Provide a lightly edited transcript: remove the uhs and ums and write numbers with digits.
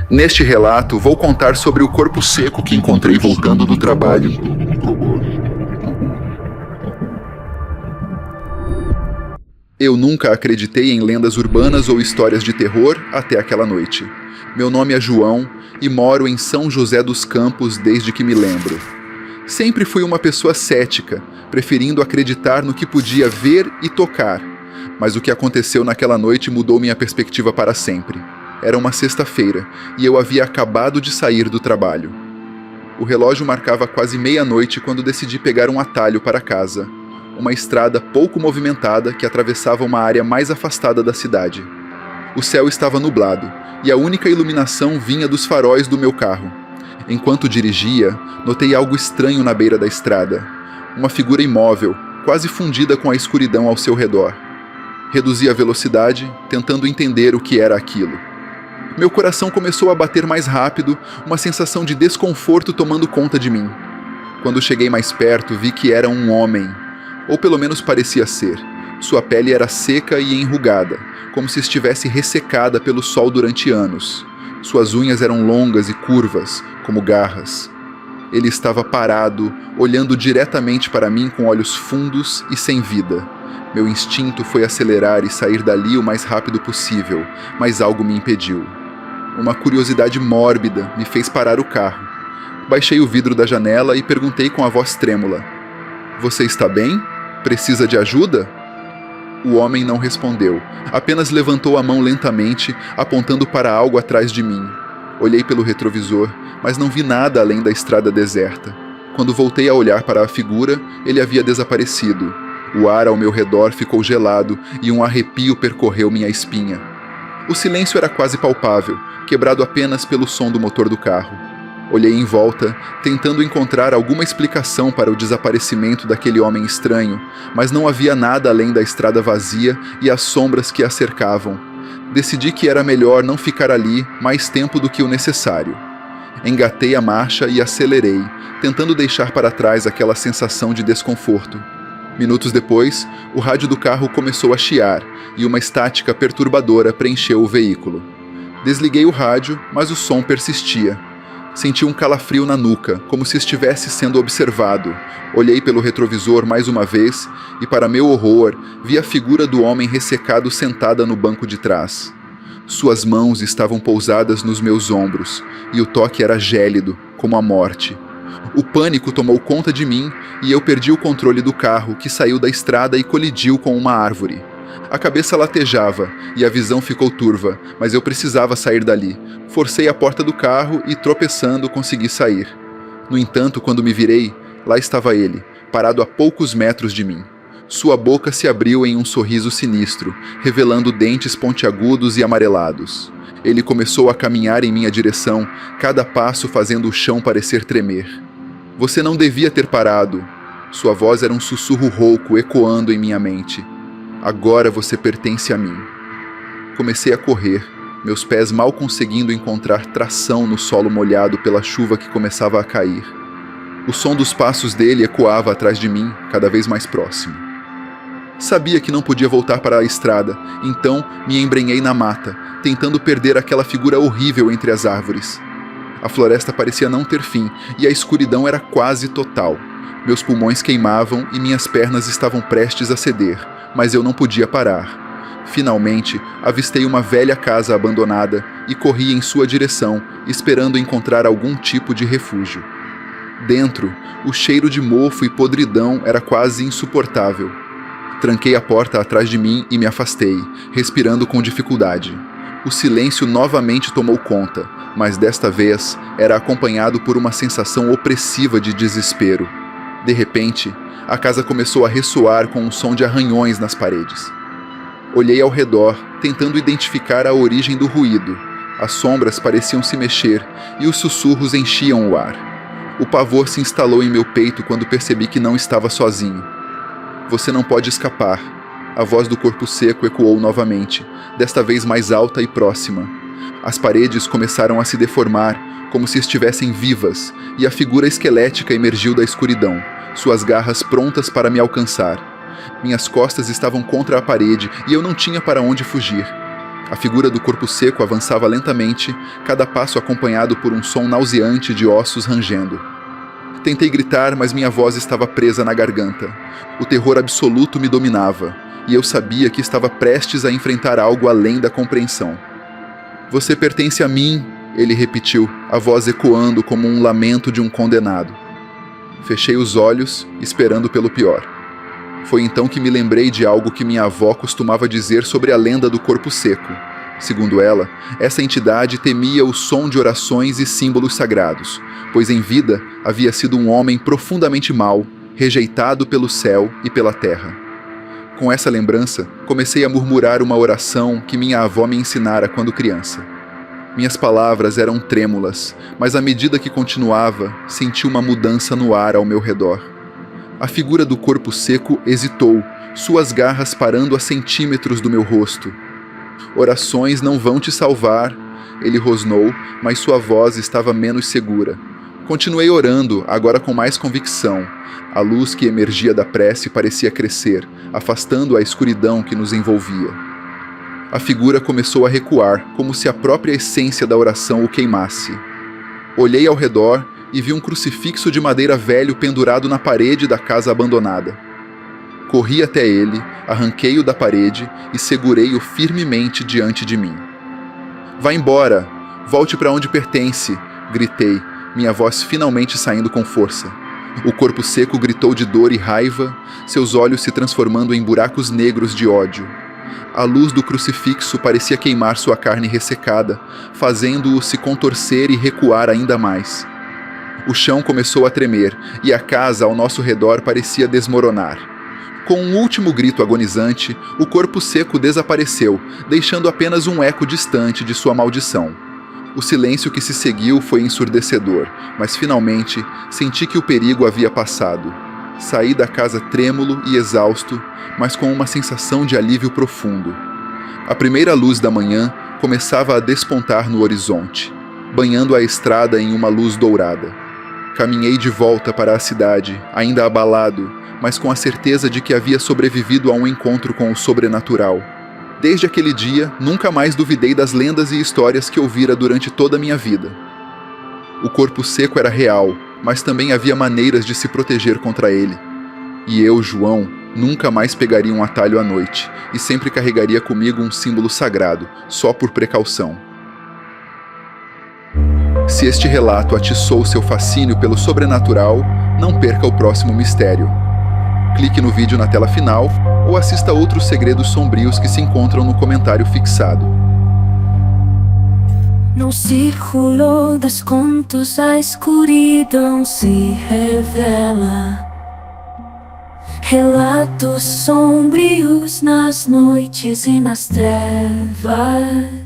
Neste relato, vou contar sobre o corpo seco que encontrei voltando do trabalho. Eu nunca acreditei em lendas urbanas ou histórias de terror até aquela noite. Meu nome é João e moro em São José dos Campos desde que me lembro. Sempre fui uma pessoa cética, preferindo acreditar no que podia ver e tocar. Mas o que aconteceu naquela noite mudou minha perspectiva para sempre. Era uma sexta-feira e eu havia acabado de sair do trabalho. O relógio marcava quase meia-noite quando decidi pegar um atalho para casa. Uma estrada pouco movimentada que atravessava uma área mais afastada da cidade. O céu estava nublado e a única iluminação vinha dos faróis do meu carro. Enquanto dirigia, notei algo estranho na beira da estrada. Uma figura imóvel, quase fundida com a escuridão ao seu redor. Reduzi a velocidade, tentando entender o que era aquilo. Meu coração começou a bater mais rápido, uma sensação de desconforto tomando conta de mim. Quando cheguei mais perto, vi que era um homem. Ou pelo menos parecia ser. Sua pele era seca e enrugada, como se estivesse ressecada pelo sol durante anos. Suas unhas eram longas e curvas, como garras. Ele estava parado, olhando diretamente para mim com olhos fundos e sem vida. Meu instinto foi acelerar e sair dali o mais rápido possível, mas algo me impediu. Uma curiosidade mórbida me fez parar o carro. Baixei o vidro da janela e perguntei com a voz trêmula: "Você está bem? Precisa de ajuda?" O homem não respondeu, apenas levantou a mão lentamente, apontando para algo atrás de mim. Olhei pelo retrovisor, mas não vi nada além da estrada deserta. Quando voltei a olhar para a figura, ele havia desaparecido. O ar ao meu redor ficou gelado e um arrepio percorreu minha espinha. O silêncio era quase palpável, quebrado apenas pelo som do motor do carro. Olhei em volta, tentando encontrar alguma explicação para o desaparecimento daquele homem estranho, mas não havia nada além da estrada vazia e as sombras que a cercavam. Decidi que era melhor não ficar ali mais tempo do que o necessário. Engatei a marcha e acelerei, tentando deixar para trás aquela sensação de desconforto. Minutos depois, o rádio do carro começou a chiar e uma estática perturbadora preencheu o veículo. Desliguei o rádio, mas o som persistia. Senti um calafrio na nuca, como se estivesse sendo observado. Olhei pelo retrovisor mais uma vez e, para meu horror, vi a figura do homem ressecado sentada no banco de trás. Suas mãos estavam pousadas nos meus ombros e o toque era gélido, como a morte. O pânico tomou conta de mim e eu perdi o controle do carro, que saiu da estrada e colidiu com uma árvore. A cabeça latejava e a visão ficou turva, mas eu precisava sair dali. Forcei a porta do carro e, tropeçando, consegui sair. No entanto, quando me virei, lá estava ele, parado a poucos metros de mim. Sua boca se abriu em um sorriso sinistro, revelando dentes pontiagudos e amarelados. Ele começou a caminhar em minha direção, cada passo fazendo o chão parecer tremer. "Você não devia ter parado." Sua voz era um sussurro rouco ecoando em minha mente. "Agora você pertence a mim." Comecei a correr, meus pés mal conseguindo encontrar tração no solo molhado pela chuva que começava a cair. O som dos passos dele ecoava atrás de mim, cada vez mais próximo. Sabia que não podia voltar para a estrada, então me embrenhei na mata, tentando perder aquela figura horrível entre as árvores. A floresta parecia não ter fim e a escuridão era quase total. Meus pulmões queimavam e minhas pernas estavam prestes a ceder, mas eu não podia parar. Finalmente, avistei uma velha casa abandonada e corri em sua direção, esperando encontrar algum tipo de refúgio. Dentro, o cheiro de mofo e podridão era quase insuportável. Tranquei a porta atrás de mim e me afastei, respirando com dificuldade. O silêncio novamente tomou conta, mas desta vez era acompanhado por uma sensação opressiva de desespero. De repente, a casa começou a ressoar com um som de arranhões nas paredes. Olhei ao redor, tentando identificar a origem do ruído. As sombras pareciam se mexer e os sussurros enchiam o ar. O pavor se instalou em meu peito quando percebi que não estava sozinho. "Você não pode escapar." A voz do corpo seco ecoou novamente, desta vez mais alta e próxima. As paredes começaram a se deformar, como se estivessem vivas, e a figura esquelética emergiu da escuridão, suas garras prontas para me alcançar. Minhas costas estavam contra a parede e eu não tinha para onde fugir. A figura do corpo seco avançava lentamente, cada passo acompanhado por um som nauseante de ossos rangendo. Tentei gritar, mas minha voz estava presa na garganta. O terror absoluto me dominava, e eu sabia que estava prestes a enfrentar algo além da compreensão. "Você pertence a mim", ele repetiu, a voz ecoando como um lamento de um condenado. Fechei os olhos, esperando pelo pior. Foi então que me lembrei de algo que minha avó costumava dizer sobre a lenda do corpo seco. Segundo ela, essa entidade temia o som de orações e símbolos sagrados, pois em vida havia sido um homem profundamente mau, rejeitado pelo céu e pela terra. Com essa lembrança, comecei a murmurar uma oração que minha avó me ensinara quando criança. Minhas palavras eram trêmulas, mas à medida que continuava, senti uma mudança no ar ao meu redor. A figura do corpo seco hesitou, suas garras parando a centímetros do meu rosto. "Orações não vão te salvar", ele rosnou, mas sua voz estava menos segura. Continuei orando, agora com mais convicção. A luz que emergia da prece parecia crescer, afastando a escuridão que nos envolvia. A figura começou a recuar, como se a própria essência da oração o queimasse. Olhei ao redor e vi um crucifixo de madeira velho pendurado na parede da casa abandonada. Corri até ele, arranquei-o da parede e segurei-o firmemente diante de mim. "Vá embora! Volte para onde pertence!", gritei, minha voz finalmente saindo com força. O corpo seco gritou de dor e raiva, seus olhos se transformando em buracos negros de ódio. A luz do crucifixo parecia queimar sua carne ressecada, fazendo-o se contorcer e recuar ainda mais. O chão começou a tremer e a casa ao nosso redor parecia desmoronar. Com um último grito agonizante, o corpo seco desapareceu, deixando apenas um eco distante de sua maldição. O silêncio que se seguiu foi ensurdecedor, mas finalmente senti que o perigo havia passado. Saí da casa trêmulo e exausto, mas com uma sensação de alívio profundo. A primeira luz da manhã começava a despontar no horizonte, banhando a estrada em uma luz dourada. Caminhei de volta para a cidade, ainda abalado, mas com a certeza de que havia sobrevivido a um encontro com o sobrenatural. Desde aquele dia, nunca mais duvidei das lendas e histórias que ouvira durante toda a minha vida. O corpo seco era real, mas também havia maneiras de se proteger contra ele. E eu, João, nunca mais pegaria um atalho à noite, e sempre carregaria comigo um símbolo sagrado, só por precaução. Se este relato atiçou seu fascínio pelo sobrenatural, não perca o próximo mistério. Clique no vídeo na tela final ou assista outros segredos sombrios que se encontram no comentário fixado. No círculo dos contos a escuridão se revela. Relatos sombrios nas noites e nas trevas.